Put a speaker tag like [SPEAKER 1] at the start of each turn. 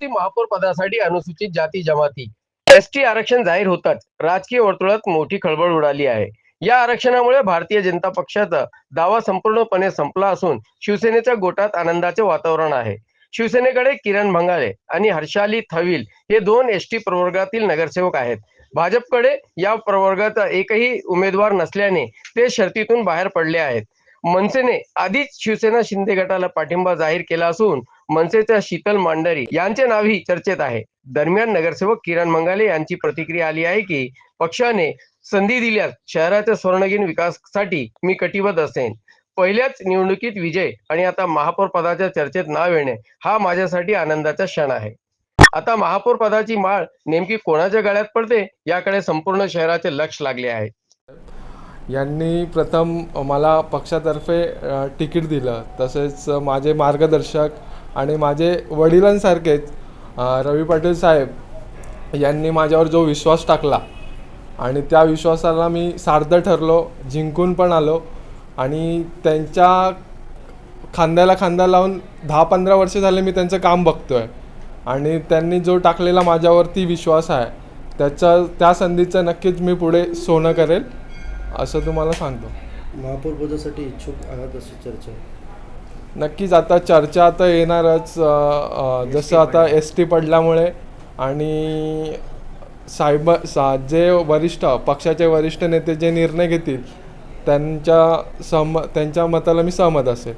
[SPEAKER 1] अमरावती महापौर पदासाठी अनुसूचित जाती जमाती एसटी आरक्षण जाहीर होताच राजकीय वर्तुळात मोठी खळबळ उडाली आहे. या आरक्षणामुळे भारतीय जनता पक्षाचा दावा संपूर्णपणे संपला असून शिवसेनेच्या गोटात आनंदाचे वातावरण आहे. शिवसेनेकडे किरण भंगारे आणि हर्षाली थविल हे दोन एसटी प्रवर्गातील नगरसेवक आहेत. भाजपकडे या प्रवर्गाचा एकही उमेदवार नसल्याने ते शर्तीतून बाहेर पडले आहेत. मनसेने आधीच शिवसेना शिंदे गटाला पाठिंबा जाहीर केला असून मनसेच्या शीतल मांढरे यांचे नावही चर्चेत आहे. दरम्यान नगरसेवक किरण मंगाले यांची प्रतिक्रिया आली आहे की पक्षाने संधी दिल्यास शहराच्या स्वर्णगिन विकासासाठी मी कटिबद्ध असेन. पहिल्याच निवडणुकीत विजय आणि आता महापौर पदाच्या चर्चेत नाव येणे हा माझ्यासाठी आनंदाचा क्षण आहे. आता महापौर पदाची माळ नेमकी कोणाच्या गळ्यात पडते याकडे संपूर्ण शहराचे लक्ष लागले आहे.
[SPEAKER 2] यांनी प्रथम मला पक्षातर्फे तिकीट दिलं. तसेच माझे मार्गदर्शक आणि माझे वडिलांसारखेच रवी पाटील साहेब यांनी माझ्यावर जो विश्वास टाकला आणि त्या विश्वासाला मी सार्थ ठरलो, जिंकून पण आलो आणि त्यांच्या खांद्याला खांदा लावून 10-15 वर्ष झाले मी त्यांचं काम बघतो आहे आणि त्यांनी जो टाकलेला माझ्यावरती विश्वास आहे त्या संधीचं नक्कीच मी पुढे सोनं करेल असं तुम्हाला सांगतो.
[SPEAKER 3] महापौर पदासाठी इच्छुक आहात अशी चर्चा आहे.
[SPEAKER 2] नक्कीच आता चर्चा आता येणारच. जसं आता एसटी पडल्यामुळे आणि जे पक्षाचे वरिष्ठ नेते जे निर्णय घेतील त्यांच्या मताला मी सहमत असेल.